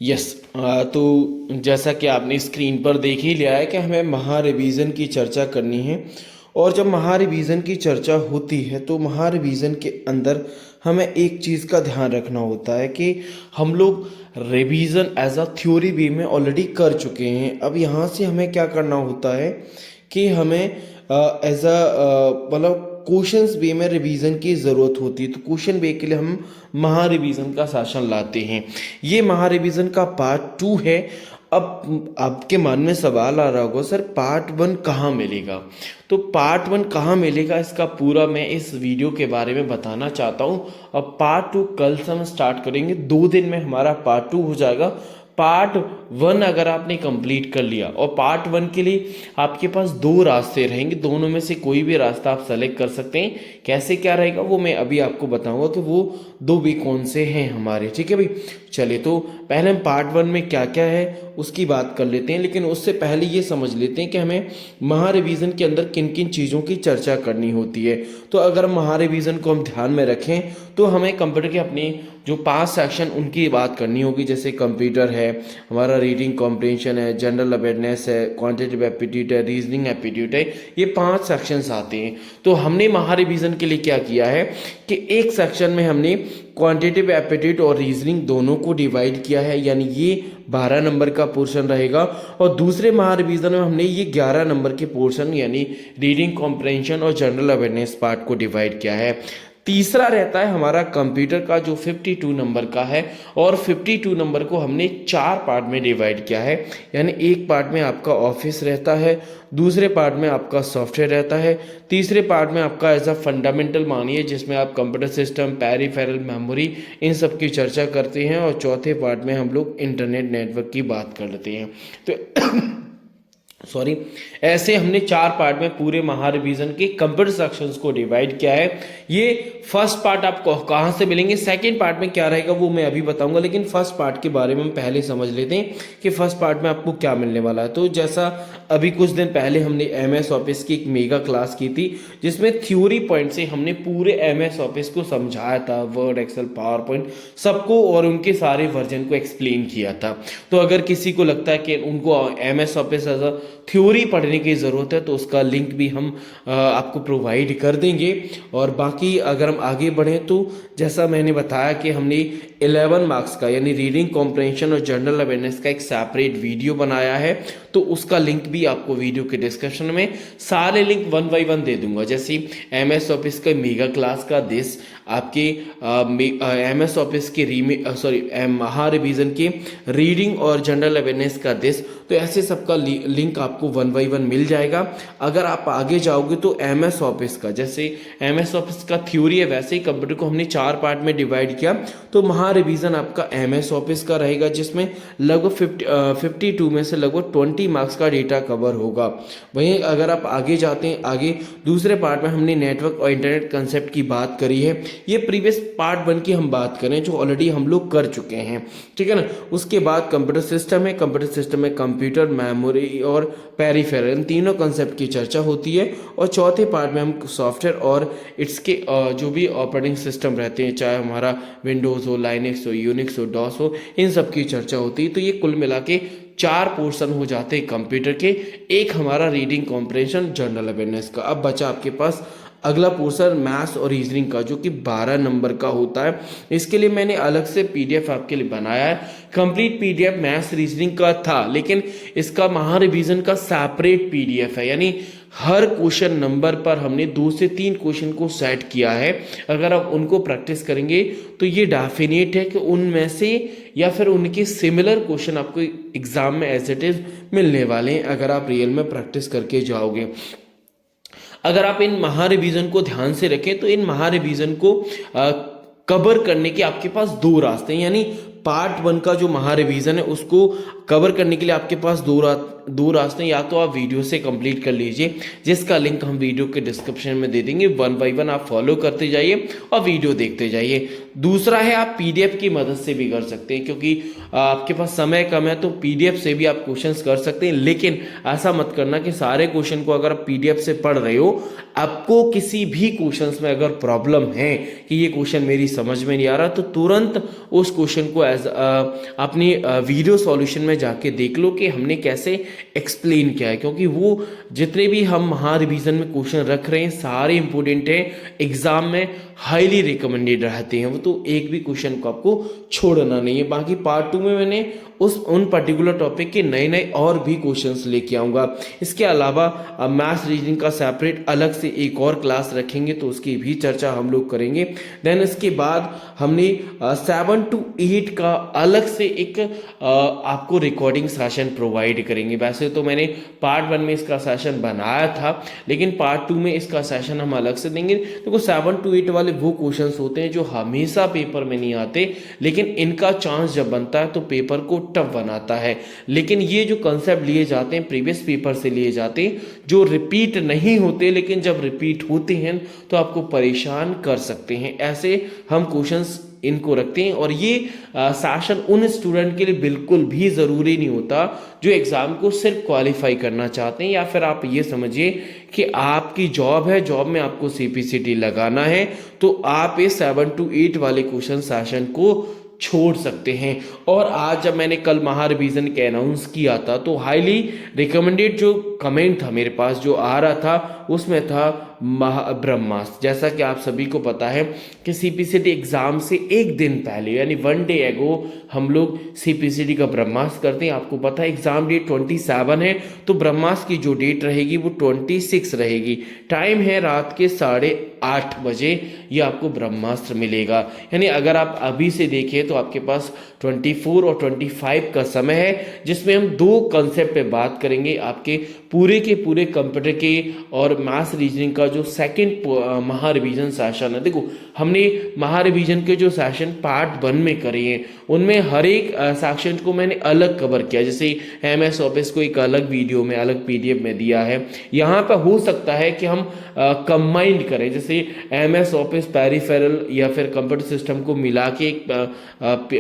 Yes. तो जैसा कि आपने स्क्रीन पर देख ही लिया है कि हमें महा रिवीजन की चर्चा करनी है। और जब महा रिवीजन की चर्चा होती है तो महा रिवीजन के अंदर हमें एक चीज़ का ध्यान रखना होता है कि हम लोग रिवीजन एज अ थ्योरी वे में ऑलरेडी कर चुके हैं। अब यहाँ से हमें क्या करना होता है कि हमें एज अ मतलब क्वेश्चंस वे में रिवीजन की ज़रूरत होती है। तो क्वेश्चन वे के लिए हम महा रिवीजन का सेशन लाते हैं। ये महा रिवीजन का पार्ट 2 है। अब आपके मन में सवाल आ रहा होगा, सर पार्ट 1 कहाँ मिलेगा? तो पार्ट 1 कहाँ मिलेगा इसका पूरा मैं इस वीडियो के बारे में बताना चाहता हूँ। अब पार्ट 2 कल से हम स्टार्ट करेंगे, 2 दिन में हमारा पार्ट 2 हो जाएगा। पार्ट 1 अगर आपने कंप्लीट कर लिया और पार्ट 1 के लिए आपके पास 2 रास्ते रहेंगे, दोनों में से कोई भी रास्ता आप सेलेक्ट कर सकते हैं। कैसे क्या रहेगा वो मैं अभी आपको बताऊंगा कि वो 2 भी कौन से हैं हमारे। ठीक है भाई, चलिए तो पहले हम पार्ट 1 में क्या क्या है उसकी बात कर लेते हैं। लेकिन उससे पहले ये समझ लेते हैं कि हमें महा रिवीजन के अंदर किन किन चीज़ों की चर्चा करनी होती है। तो अगर महा रिवीजन को हम ध्यान में रखें तो हमें कंप्यूटर के अपने जो 5 सेक्शन उनकी बात करनी होगी। जैसे कंप्यूटर है, हमारा रीडिंग कॉम्प्रिहेंशन है, जनरल अवेयरनेस है, क्वांटिटेटिव एप्टीट्यूड है, रीजनिंग एप्टीट्यूड है। ये 5 सेक्शंस आते हैं। तो हमने महा रिवीजन के लिए क्या किया है कि एक सेक्शन में हमने क्वांटिटेटिव एप्टीट्यूड और रीजनिंग दोनों को डिवाइड किया है, यानी ये 12 नंबर का पोर्शन रहेगा। और दूसरे महा रिवीजन में हमने ये 11 नंबर के पोर्शन यानी रीडिंग कॉम्प्रिहेंशन और जनरल अवेयरनेस पार्ट को डिवाइड किया है। तीसरा रहता है हमारा कंप्यूटर का जो 52 नंबर का है, और 52 नंबर को हमने 4 पार्ट में डिवाइड किया है। यानी एक पार्ट में आपका ऑफिस रहता है, दूसरे पार्ट में आपका सॉफ्टवेयर रहता है, तीसरे पार्ट में आपका एज अ फंडामेंटल मानिए जिसमें आप computer system, peripheral memory in सब की चर्चा करते हैं, और चौथे पार्ट में हम लोग इंटरनेट नेटवर्क की बात कर लेते हैं। तो सॉरी, ऐसे हमने 4 पार्ट में पूरे महा रिवीजन के कंप्यूटर सेक्शंस को डिवाइड किया है। ये फर्स्ट पार्ट आपको कहाँ से मिलेंगे, सेकंड पार्ट में क्या रहेगा वो मैं अभी बताऊंगा। लेकिन फर्स्ट पार्ट के बारे में हम पहले समझ लेते हैं कि फर्स्ट पार्ट में आपको क्या मिलने वाला है। तो जैसा अभी कुछ दिन पहले हमने MS ऑफिस की एक मेगा क्लास की थी जिसमें थ्योरी पॉइंट से हमने पूरे MS ऑफिस को समझाया था, वर्ड, एक्सेल, पावर पॉइंट सबको, और उनके सारे वर्जन को एक्सप्लेन किया था। तो अगर किसी को लगता है कि उनको MS office as a theory पढ़ने की ज़रूरत है तो उसका लिंक भी हम आपको प्रोवाइड कर देंगे। और बाकी अगर हम आगे बढ़ें तो जैसा मैंने बताया कि हमने 11 मार्क्स का यानी रीडिंग कॉम्प्रिहेंशन और जनरल अवेयरनेस का एक सेपरेट वीडियो बनाया है। तो उसका लिंक भी आपको वीडियो के डिस्क्रिप्शन में सारे लिंक 1 बाय 1 दे दूंगा। जैसे MS ऑफिस का मेगा क्लास का दिस, आपके MS ऑफिस के महा रिवीजन के रीडिंग और जनरल अवेयरनेस का दिस, तो ऐसे सबका लिंक आपको 1 बाय 1 मिल जाएगा। अगर आप आगे जाओगे तो MS ऑफिस का, जैसे MS ऑफिस का थ्योरी है वैसे ही कंप्यूटर को हमने 4 पार्ट में डिवाइड किया। तो महा रिवीजन आपका MS ऑफिस का रहेगा जिसमें लगभग 52 में से लगभग 20 मार्क्स का डेटा कवर होगा। वहीं अगर आप आगे जाते हैं, आगे दूसरे पार्ट में हमने नेटवर्क और इंटरनेट कंसेप्ट की बात करी है। ये प्रीवियस पार्ट 1 की हम बात करें जो ऑलरेडी हम लोग कर चुके हैं, ठीक है ना। उसके बाद कंप्यूटर सिस्टम है, कंप्यूटर सिस्टम में कंप्यूटर, मेमोरी और पेरिफेरल इन तीनों कंसेप्ट की चर्चा होती है। और चौथे पार्ट में हम सॉफ्टवेयर और इसके जो भी ऑपरेटिंग सिस्टम रहते हैं, चाहे हमारा विंडोज़ हो, लाइनेक्स हो, यूनिक्स हो, डॉस हो, इन सब की चर्चा होती है। तो ये कुल मिला के 4 पोर्शन हो जाते हैं कंप्यूटर के, एक हमारा रीडिंग कॉम्प्रिहेंशन जनरल अवेयरनेस का। अब बचा आपके पास अगला पोर्शन मैथ्स और रीजनिंग का जो कि 12 नंबर का होता है। इसके लिए मैंने अलग से PDF आपके लिए बनाया है। कंप्लीट PDF मैथ्स रीजनिंग का था, लेकिन इसका महा रिवीजन का सेपरेट PDF है। यानी हर क्वेश्चन नंबर पर हमने 2 से 3 क्वेश्चन को सेट किया है। अगर आप उनको प्रैक्टिस करेंगे तो ये डेफिनेट है कि उनमें से या फिर उनके सिमिलर क्वेश्चन आपको एग्जाम में एज इट इज मिलने वाले हैं अगर आप रियल में प्रैक्टिस करके जाओगे। अगर आप इन महा रिवीजन को ध्यान से रखें तो इन महा रिवीजन को कवर करने के आपके पास 2 रास्ते हैं। यानी पार्ट 1 का जो महा रिवीजन है उसको कवर करने के लिए आपके पास 2 दो रास्ते, या तो आप वीडियो से कंप्लीट कर लीजिए जिसका लिंक हम वीडियो के डिस्क्रिप्शन में दे देंगे, वन बाय वन आप फॉलो करते जाइए और वीडियो देखते जाइए। दूसरा है आप पीडीएफ की मदद से भी कर सकते हैं, क्योंकि आपके पास समय कम है तो पीडीएफ से भी आप क्वेश्चंस कर सकते हैं। लेकिन ऐसा मत करना कि सारे क्वेश्चन को अगर आप पीडीएफ से पढ़ रहे हो, आपको किसी भी क्वेश्चंस में अगर प्रॉब्लम है कि ये क्वेश्चन मेरी समझ में नहीं आ रहा, तो तुरंत उस क्वेश्चन को अपनी वीडियो सॉल्यूशन में जाके देख लो कि हमने कैसे एक्सप्लेन किया है, क्योंकि वो जितने भी हम महा रिवीजन में क्वेश्चन रख रहे हैं सारे इंपॉर्टेंट हैं, एग्जाम में हाईली रिकमेंडेड रहते हैं वो, तो एक भी क्वेश्चन को आपको छोड़ना नहीं है। बाकी पार्ट 2 में मैंने उन पर्टिकुलर टॉपिक के नए नए और भी क्वेश्चंस लेके आऊँगा। इसके अलावा मैथ्स रीजनिंग का सेपरेट अलग से एक और क्लास रखेंगे, तो उसकी भी चर्चा हम लोग करेंगे। देन इसके बाद हमने 7 to 8 का अलग से एक आपको रिकॉर्डिंग सेशन प्रोवाइड करेंगे। वैसे तो मैंने पार्ट 1 में इसका सेशन बनाया था, लेकिन पार्ट 2 में इसका सेशन हम अलग से देंगे। देखो 7 to 8 वाले वो क्वेश्चंस होते हैं जो हमेशा पेपर में नहीं आते, लेकिन इनका चांस जब बनता है तो पेपर को टफ बनाता है। लेकिन ये जो कंसेप्ट लिए जाते हैं प्रीवियस पेपर से लिए जाते हैं, जो रिपीट नहीं होते, लेकिन जब रिपीट होते हैं तो आपको परेशान कर सकते हैं, ऐसे हम क्वेश्चंस इनको रखते हैं। और ये सेशन उन स्टूडेंट के लिए बिल्कुल भी ज़रूरी नहीं होता जो एग्ज़ाम को सिर्फ क्वालिफाई करना चाहते हैं, या फिर आप ये समझिए कि आपकी जॉब है, जॉब में आपको सीपीसीटी लगाना है, तो आप इस 7 to 8 वाले क्वेश्चन सेशन को छोड़ सकते हैं। और आज जब मैंने कल महा रिवीजन के अनाउंस किया था, तो हाईली रिकमेंडेड जो कमेंट था मेरे पास जो आ रहा था, उसमें था ब्रह्मास्त्र। जैसा कि आप सभी को पता है कि सीपीसीटी एग्जाम से एक दिन पहले यानी 1 day एगो हम लोग सीपीसीटी का ब्रह्मास्त्र करते हैं। आपको पता है एग्जाम डेट 27 है, तो ब्रह्मास्त्र की जो डेट रहेगी वो 26 रहेगी। टाइम है रात के 8:30 बजे ये आपको ब्रह्मास्त्र मिलेगा। यानी अगर आप अभी से देखें तो आपके पास 24 और 25 का समय है, जिसमें हम 2 कंसेप्ट पे बात करेंगे। आपके पूरे के पूरे कंप्यूटर के और मैथ्स रीजनिंग का जो सेकंड महा रिवीजन सेशन है, देखो हमने महा रिवीजन के जो सेशन पार्ट 1 में करे हैं, उनमें हर एक सेक्शन को मैंने अलग कवर किया। जैसे एमएस ऑफिस को एक अलग वीडियो में अलग पीडीएफ में दिया है। यहाँ पर हो सकता है कि हम कंबाइंड करें, जैसे एमएस ऑफिस पेरिफेरल या फिर कंप्यूटर सिस्टम को मिला के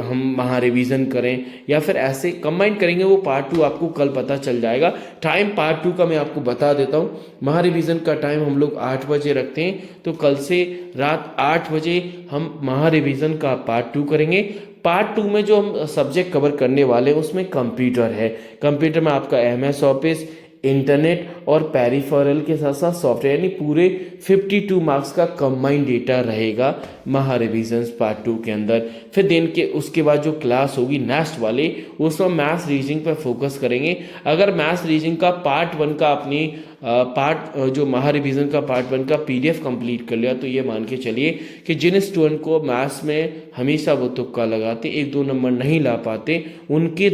हम महा रिवीजन करें, या फिर ऐसे कंबाइन करेंगे। वो पार्ट 2 आपको कल पता चल जाएगा। टाइम पार्ट 2 का मैं आपको बता देता हूँ। महा रिवीजन का टाइम हम लोग 8 बजे रखते हैं, तो कल से रात 8 बजे हम महा रिवीजन का पार्ट 2 करेंगे। पार्ट 2 में जो हम सब्जेक्ट कवर करने वाले हैं उसमें कंप्यूटर है। कंप्यूटर में आपका एमएस ऑफिस, इंटरनेट और पेरिफेरल के साथ साथ सॉफ्टवेयर, यानी पूरे 52 मार्क्स का कंबाइंड डेटा रहेगा महा रिवीजन्स पार्ट 2 के अंदर। फिर दिन के उसके बाद जो क्लास होगी नेक्स्ट वाले, उसमें मैथ्स रीजनिंग पर फोकस करेंगे। अगर मैथ्स रीजनिंग का पार्ट 1 का अपनी जो महा रिवीजन का पार्ट 1 का पीडीएफ कंप्लीट कर लिया, तो ये मान के चलिए कि जिन स्टूडेंट को मैथ्स में हमेशा वो तुक्का लगाते, 1-2 नंबर नहीं ला पाते, उनके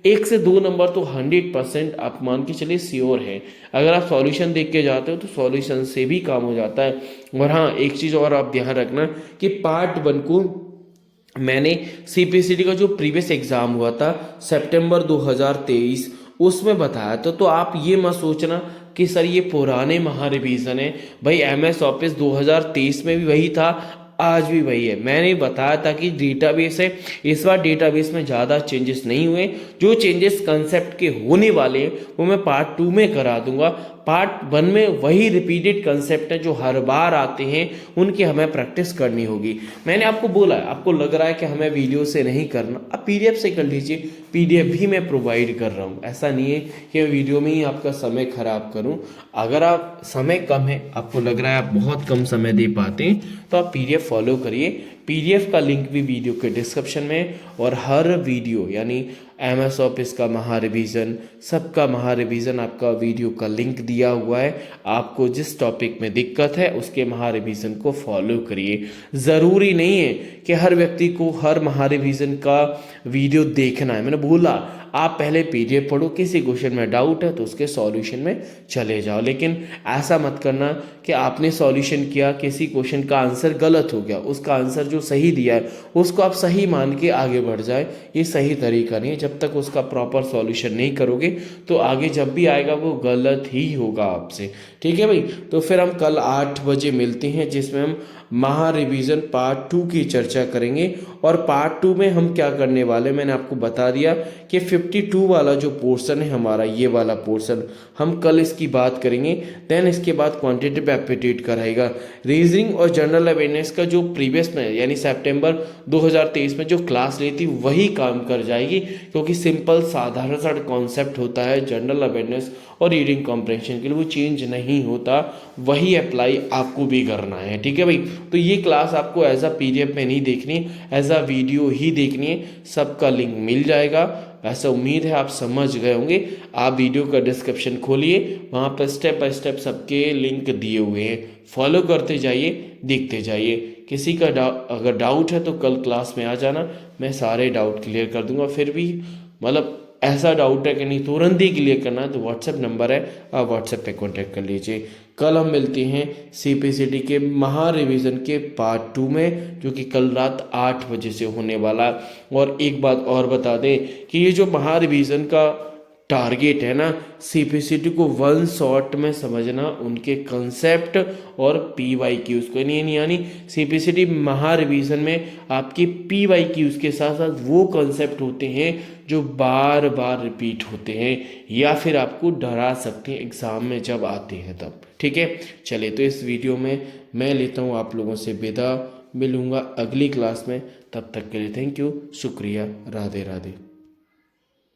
1 से 2 नंबर तो 100% आप मान के चलिए श्योर है। अगर आप सॉल्यूशन देख के जाते हो तो सॉल्यूशन से भी काम हो जाता है। और हाँ, एक चीज़ और आप ध्यान रखना कि पार्ट 1 को मैंने सीपीसीटी का जो प्रीवियस एग्जाम हुआ था सितंबर 2023 उसमें बताया था। तो आप ये मत सोचना कि सर ये पुराने महा रिवीजन है। भाई एमएस ऑफिस 2023 में भी वही था, आज भी वही है। मैंने बताया था कि डेटाबेस है, इस बार डेटाबेस में ज़्यादा चेंजेस नहीं हुए। जो चेंजेस कंसेप्ट के होने वाले हैं वो मैं पार्ट 2 में करा दूंगा। पार्ट 1 में वही रिपीटेड कंसेप्ट है जो हर बार आते हैं, उनकी हमें प्रैक्टिस करनी होगी। मैंने आपको बोला है, आपको लग रहा है कि हमें वीडियो से नहीं करना, आप पीडीएफ से कर लीजिए। पीडीएफ भी मैं प्रोवाइड कर रहा हूँ, ऐसा नहीं है कि मैं वीडियो में ही आपका समय खराब करूँ। अगर आप समय कम है, आपको लग रहा है आप बहुत कम समय दे पाते हैं, तो आप पीडीएफ फॉलो करिए। पीडीएफ का लिंक भी वीडियो के डिस्क्रिप्शन में, और हर वीडियो यानी एमएस ऑफिस का महा रिवीजन, सबका महा रिवीजन आपका वीडियो का लिंक दिया हुआ है। आपको जिस टॉपिक में दिक्कत है उसके महा रिवीजन को फॉलो करिए। ज़रूरी नहीं है कि हर व्यक्ति को हर महा रिवीजन का वीडियो देखना है। मैंने बोला आप पहले पीडीएफ पढ़ो, किसी क्वेश्चन में डाउट है तो उसके सॉल्यूशन में चले जाओ। लेकिन ऐसा मत करना कि आपने सॉल्यूशन किया, किसी क्वेश्चन का आंसर गलत हो गया, उसका आंसर जो सही दिया है उसको आप सही मान के आगे बढ़ जाए, ये सही तरीका नहीं है। जब तक उसका प्रॉपर सॉल्यूशन नहीं करोगे तो आगे जब भी आएगा वो गलत ही होगा आपसे। ठीक है भाई, तो फिर हम कल 8 बजे मिलते हैं, जिसमें हम महा रिवीजन पार्ट 2 की चर्चा करेंगे। और पार्ट 2 में हम क्या करने वाले, मैंने आपको बता दिया कि 52 वाला जो पोर्शन है हमारा, ये वाला पोर्शन हम कल इसकी बात करेंगे। देन इसके बाद क्वांटिटेटिव एप्टीट्यूड कराएगा। रीजनिंग और जनरल अवेयरनेस का जो प्रीवियस में यानी सितंबर 2023 में जो क्लास ली थी वही काम कर जाएगी, क्योंकि सिंपल साधारण सा कॉन्सेप्ट होता है जनरल अवेयरनेस और रीडिंग कॉम्प्रहेंशन के लिए, वो चेंज नहीं होता, वही अप्लाई आपको भी करना है। ठीक है भाई, तो ये क्लास आपको एज अ पीडीएफ में नहीं देखनी, एज अ वीडियो ही देखनी है। सबका लिंक मिल जाएगा। वैसे उम्मीद है आप समझ गए होंगे। आप वीडियो का डिस्क्रिप्शन खोलिए, वहाँ पर स्टेप बाय स्टेप सबके लिंक दिए हुए हैं, फॉलो करते जाइए, देखते जाइए। किसी का अगर डाउट है तो कल क्लास में आ जाना, मैं सारे डाउट क्लियर कर दूंगा। फिर भी मतलब ऐसा डाउट है कि नहीं तुरंत ही क्लियर करना है तो व्हाट्सएप नंबर है, आप व्हाट्सएप पे कांटेक्ट कर लीजिए। कल हम मिलते हैं सीपीसीटी के महा रिवीजन के पार्ट 2 में, जो कि कल रात 8 बजे से होने वाला है। और एक बात और बता दें कि ये जो महा रिवीजन का टारगेट है ना, सीपीसीटी को वन शॉट में समझना, उनके कंसेप्ट और पीवाईक्यूज को, यानी सीपीसीटी महा रिवीजन में आपके पीवाईक्यूज के साथ साथ वो कंसेप्ट होते हैं जो बार बार रिपीट होते हैं या फिर आपको डरा सकते हैं एग्जाम में जब आते हैं तब। ठीक है, चलिए तो इस वीडियो में मैं लेता हूँ आप लोगों से विदा, मिलूंगा अगली क्लास में। तब तक के लिए थैंक यू, शुक्रिया, राधे राधे।